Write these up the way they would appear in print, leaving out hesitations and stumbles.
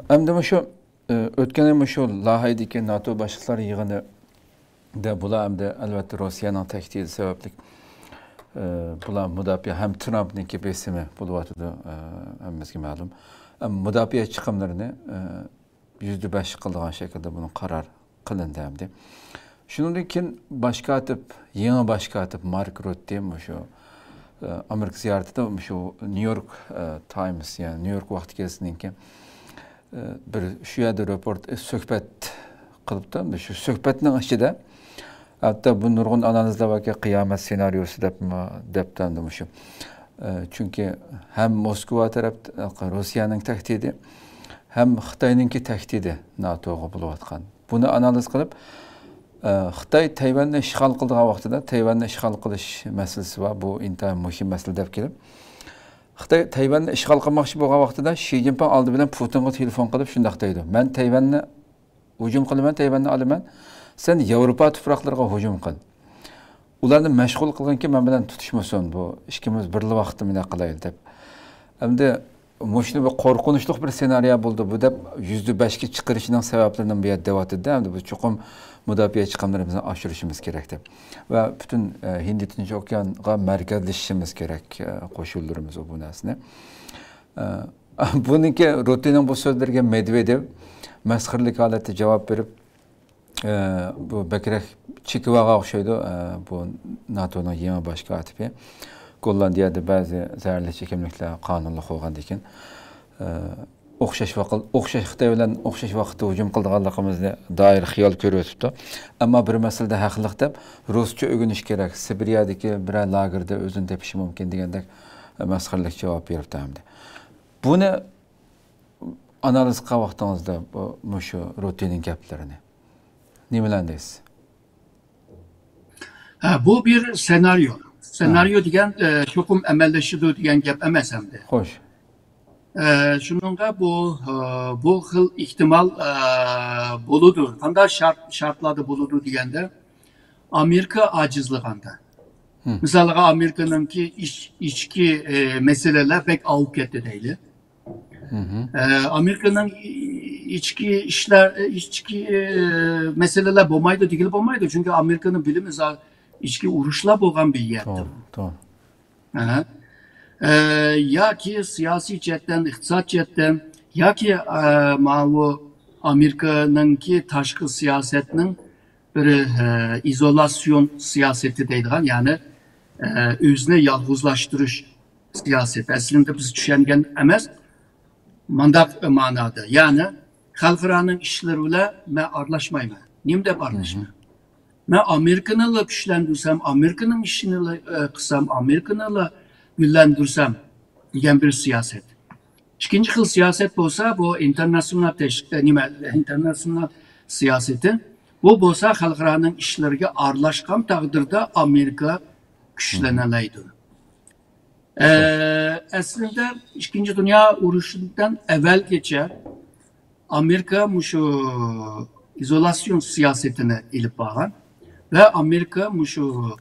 Hem de şu ötken şu Lahay'daki NATO başlıkları yığını da bula hem de elbette Rusya'nın tehdidi sebeplik bula müdafiye hem Trump'ın ki besimi buluvatıdı hemmizge malum. Müdafiye çıkımlarını %5 kıldığın şekilde bunun karar kılındı hem de. Şunun için yeni başka atıp Mark Rutte şu Amerika ziyaretinde şu New York Times yani New York vakti kesinlikle bir şu yerde röport söhbet kılıptı. Şu söhbetin içinde hatta bu nurgun analizde var ki kıyamet senaryosu deptandı şu. Çünkü hem Moskova tarafı Rusya'nın tehdidi hem Xitay'ınki tehdidi NATO'ga buluvatkan. Bunu analiz kılıp Xitay Tayvan'ı işgal kıldığı vaxtida Tayvan'ı işgal kılış meselesi var. Bu intihar mühim mesele dep kelip. Xitay Tayvan'ı işgal kılmakçı bolgan vaxtida Xi Jinping aldı bilen Putin'ga telefon kılıp şundaq deydi. Men Tayvan'ı hücum kılıman, Tayvan'ı alıman. Sen Avrupa tupraqlarına hücum kıl. Ularni meşgul kılgan ki men bilen tutuşmason bu ikimiz birli vaqtda mene qilayl dep. Endi Moşunu bir korkunçluk bir senaryo buldu. Bu da %5'ki çıkarışının sebeplerinden bir yerde devatı değil mi? Bu çokum müdafiye çıkanlarımızı aşırışımız gerekti. Ve bütün Hindi Tinç Okyan'a merkezleşişimiz gerek koşullarımız o bu nesne. Bununki Rutte'nin bu sözlerine Medvedev mezhirlik halette cevap verip bu Bekirek Çikivağa okşaydı bu NATO'nun yeni başka atipi. Gollandiyada bazı zərərli çekimlikler kanunluq olğan dikin. Oxşaş Xitay bilen oxşaş vaqtda hücum qıldığanlığımızı dair xiyal görüyotupdu. Amma bir meselede haqlıq dep Rusça ögüniş gerek. Sibiriyadaki bir lagerda özünü tepişi mümkün degendek mesxirlik cevap beripdi hamda. Bunu analiz qilgan vaqtingizda bu shu Rutte'nin gaplarini nimalandaysiz? Bu bir senaryo. Senaryo diyen çokum emelleşidir diyen gap emes hem de. Hoş. Şununla bu hıl ihtimal buludur. Kanda şartlarda buludur diyen de Amerika acizliğinde. Mesela Amerika'nın ki içki meseleler pek avup etti değil. Amerika'nın içki meseleler bomaydı değil bomaydı. Çünkü Amerika'nın bilimi içki uruşla boğan bir yerdi. Doğru. Ya ki siyasi cetten, iktisat cetten, ya ki Amerika'nın ki taşkı siyasetinin bir izolasyon siyaseti deydiğen yani özüne yalğızlaştırış siyaseti. Aslında biz düşüngen emez mandak manada. Yani halkıranın işleriyle me arlaşmayma. Nimde arlaşma. Ben Amerikan'la güçlendirsem, Amerika'nın işini kısam, Amerikan'la güçlendirsem diyen bir siyaset. İkinci kıl siyaset olsa bu internasyonel siyaseti bu olsa halkıranın işlerine arlaşkan takdirde Amerika güçleneleydi. Aslında İkinci Dünya Uğraşı'ndan evvel geçer Amerika şu izolasyon siyasetine ilip bağlan. Ve Amerika şu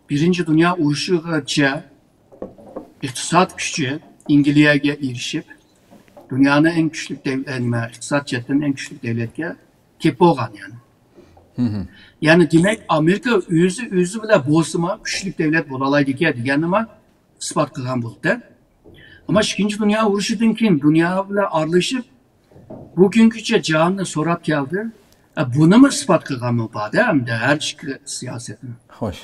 Birinci Dünya Uğraşı'nca iktisat gücü İngilizce'ye erişip dünyanın en güçlü iktisat cetten en güçlü devletke kepi olan yani. Yani demek Amerika özü bile bozma güçlü devlet bolalaydı ki diyen ama ispat kılan buldu. Ama İkinci Dünya Uğraşı'ndan kim dünya bile arlaşıp bugünküçe canlı sorap geldi. Bunu mu ispat kılgan mı bade hem de her çıkı siyasetin. Hoş.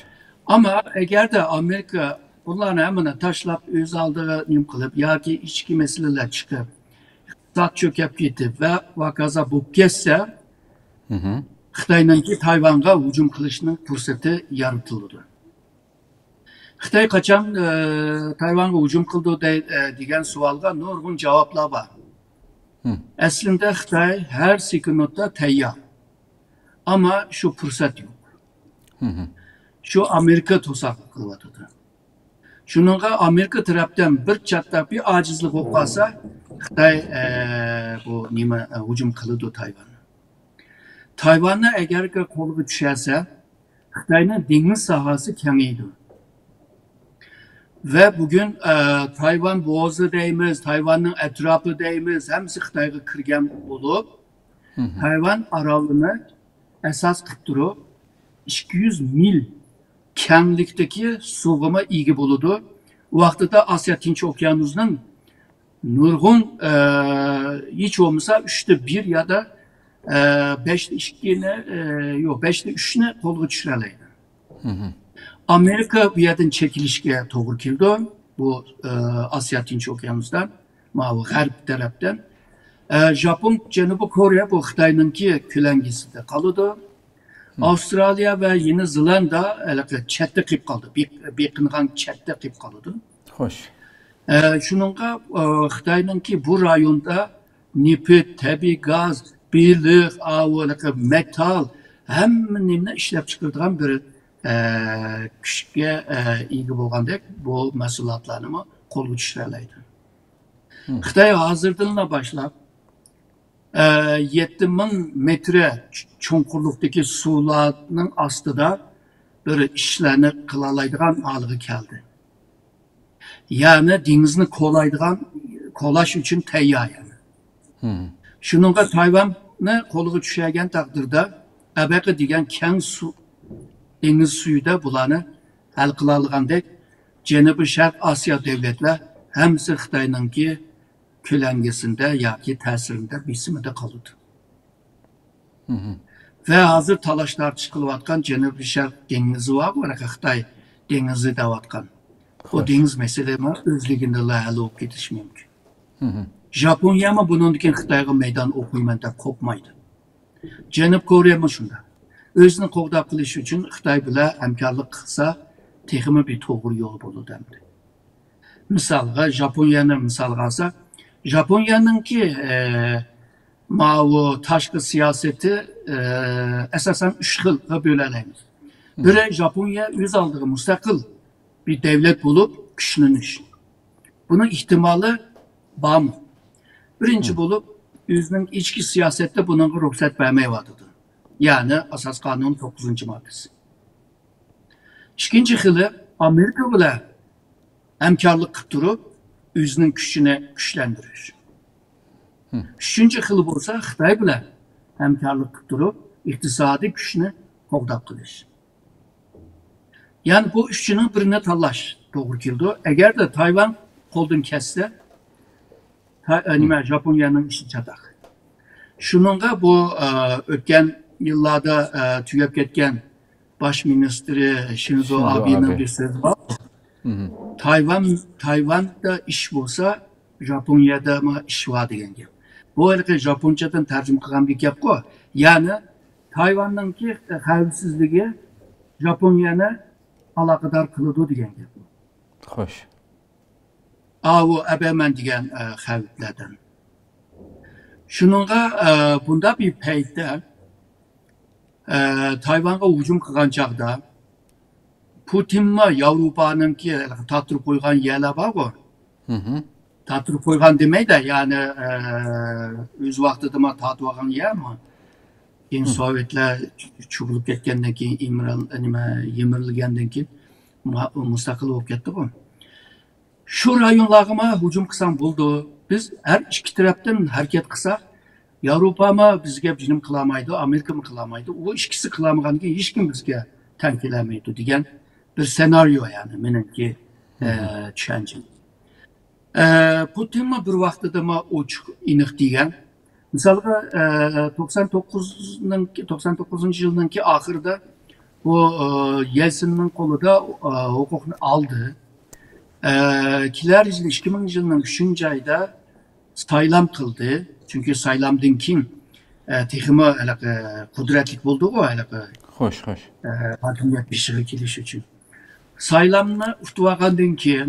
Ama eğer de Amerika bunların hemen taşlap öz aldığı nim kılıp ya ki içki meseleler çıkıp iktisat çökep gitti ve vakaza bu kesse Xitay'ın ki Tayvan'a hücum kılışının fırsatı yaratıldı. Xitay kaçan Tayvan'a hücum kıldı diyen sualga nurgun cevaplar var. Aslında Xitay her sekundda teyyar. Ama şu fırsat yok. Şu Amerika tosak kılvatıdır. Şununla Amerika taraftan bir çatlak bir acizlik olmasa Xitay bu nime hücum kılıdı Tayvan'a. Tayvan'a eğer ki kolu düşerse Xitay'ın deniz sahası kengiydi. Ve bugün Tayvan boğazı deymiz, Tayvan'ın etrafı deymiz, hemsi Xitayga kirgen bulup, Tayvan aralığını esas kıptırıp, 200 mil kenglikteki suğuma ilgi buludu. O vaxtıda Asya Tinç Okyanusu'nun nurgun hiç olmasa 3'te 1 ya da 5'te 2'ne yok 5'te 3'ne kolgu düşüreleydi. Amerika bu yerden çekilişke doğru kildi. Bu Asya Tinç Okyanusu'dan, mavi garip taraftan. Japon, Janubi Kore bu Xitay'nınki külengisinde kalıdı. Avustralya ve Yeni Zelanda çette kıyıp kaldı. Bir kınıgan çette kıyıp kaldı. Hoş. Şununla Xitay'nınki bu rayonda nefit, tabi gaz, bilik, metal hemmenimle işlep çıkırdığım bir küçükge ilgi bolgandek bu mesulatlarını kolu düşüreleydi. Xitay hazırlığına başlap 7000 metre çonkurluktaki sularının astıda bir işlerini kılalaydıgan alığı geldi. Yani denizini kolaş için teyyar yani. Şununla Tayvan'ı koluğu düşürgen takdirde ebeki degen keng su deniz suyu da bulanı hal kılalığandek Cenubi Şark Asya devletler hemsi Xitay'nınki külengesinde ya ki tesirinde bisimide kalıdı. Ve hazır talaşlar çıkılıvatkan Cenubi Şark denizi var olarak Xitay denizi de vatkan. O deniz meselemi özlüğünde hal olup gidiş mümkün. Japonya mı bunun için Xitay'a meydan okuymanda kopmaydı. Cenubi Kore mi şunda? Özünü kovda kılış için Xitay bile hemkarlık kılsa tekimi bir doğru yol bulu demdi. Misalga Japonya'nın misal alsa Japonya'nınki mavu taşkı siyaseti esasen 3 yılga böleleyimiz. Biri Japonya yüz aldığı müstakil bir devlet bulup güçleniş. Bunun ihtimali var mı? Birinci bulup yüzünün içki siyasette bunun ruhsat vermeye vadıdır. Yani Asas Kanunun 9. maddesi. İkinci yılı Amerika bile hemkarlık kıptırıp yüzünün güçüne güçlendirir. Üçüncü yılı olsa Xitay bile hemkarlık kıptırıp iktisadi güçüne kovdap kılır. Yani bu üçünün birine talaş doğru kildi. Eğer de Tayvan koldan kesse Japonya'nın işi çatak. Şununla bu ötken yıllarda tüyep ketken baş ministri Shinzo Abe'nin bir sözü var. Tayvan'da iş olsa Japonya'da mı iş var degen gap. Bu arada Japoncadan tercüme kılan bir gap o. Yani Tayvan'ınki xavfsizligi Japonya'nı alakadar kılıdı degen gap. Hoş. O ebemen degen xavflerden. Şununla bunda bir peyde Tayvan'a hücum kılgan çağda Putin'le Avrupa'nınki tatırıp koygan yerler var o. Tatırıp koygan demeyi de yani öz vaxtıda mı tatı vagan yer mi? Yani Sovyetler çubulup ketkenden ki yemirilgenden ki müstakil olup ketdi bu. Şu rayonlarıma hücum kısan buldu. Biz her iki taraftan hareket kısak Avrupa mı bizge bilim kılamaydı, Amerika mı kılamaydı? O ikisi kılamagan ki hiç kim bizge tenkilemeydi diyen bir senaryo yani menenki çencim. Putin mi bir vaktıda mı uçuk inik diyen. Mesela 99. yılınki ahırda bu Yeltsin'in kolu da hukukunu aldı. Kiler 2000 yılının 3. ayda saylam kıldı. Çünkü saylamdın kim tekimi kudretlik buldu o Hoş. hakimiyet bir şey kiliş için. Saylamını uftuvağandın ki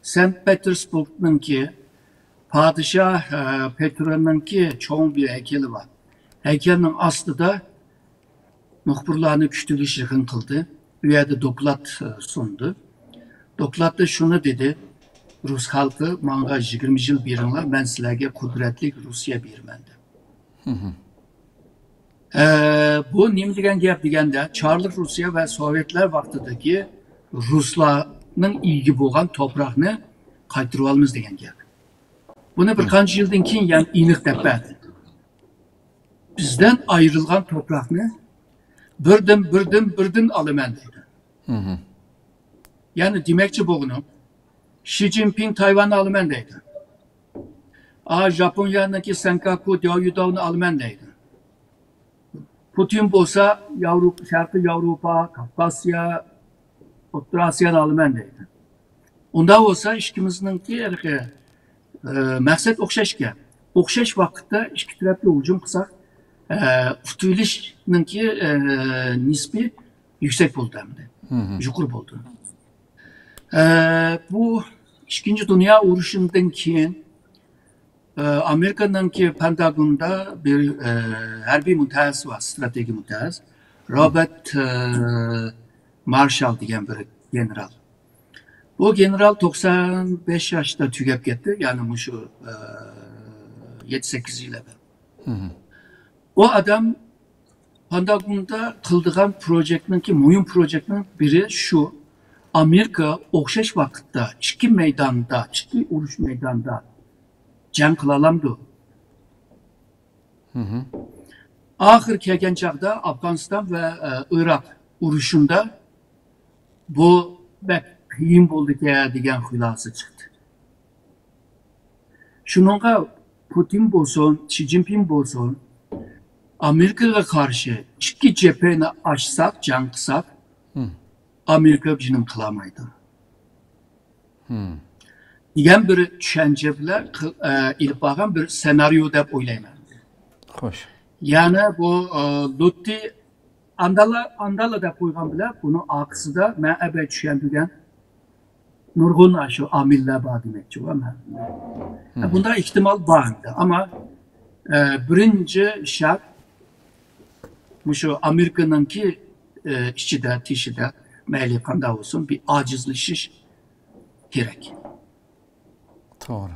St. Petersburg'nın ki Padişah Petro'nun ki çoğun bir heykeli var. Heykelinin aslı da muhbirlarını küçülüş yakın kıldı. Bir yerde doklat sundu. Doklatta şunu dedi. Rus halkı manga 20 yıl birinler ben sizlerge kudretli Rusya birmendi. Bu neyim degen gap degende Çarlık Rusya ve Sovyetler vaktideki Ruslar ilgi bo'lgan topraqni qaytirib olamiz degan gap. Buni bir qancha yildan keyin yana aniq deb berdi. Bizden ayrılgan topraqni birden alaman deydi. Yani demekçi bunu Xi Jinping Tayvan'ı alaman deydi. Japonya'daki Senkaku Diaoyu'nu alaman deydi. Putin bolsa Şarkı Avrupa, Kafkasya, Orta Asya'nı alaman deydi. Onda olsa işkimizninki məqsəd oxşaşkən. Oxşaş vaxtda iki tərəfli hücum qısaq Futulishninki nisbi yüksek oldu hem de. Yukarı oldu. Bu İkinci Dünya Uğraşı'ndan keyin Amerika'nınki Pentagon'da bir hərbi mütəxəssis var, strateji mütəxəssis. Robert Marshall degan bir general. Bu general 95 yaşta tügep gitti. Yani şu 7-8 yılda. O adam Pentagon'da kıldığan projektninki, mühim projektnin biri şu. Amerika oxşaş vaxtda iki meydanda, iki uruş meydanda cəng qılalamdı. Axır kelgan çağda Afganistan və Irak uruşunda bu bək qiyin bo'ldi degan xulasa chiqdi. Shuningga Putin bo'lsin, Xi Jinping bo'lsin, Amerikaga qarshi ikki cephani ochsak, jang qilsak, Amerika bizni qilamaydi. Degan bir tushuncha bilan ilib borgan bir senaryo deb o'ylayman. Xo'sh. Yani bu Lutti andala deb qo'ygan bilan buni oqisida men abay tushungan nurg'un shu amillar bor demoqchi bo'laman. Bunda ehtimol bor ama birinchi shart shu Amerikanınki ichida, teshida mayli qanday olsun bir acizlashish kerak. To'g'ri.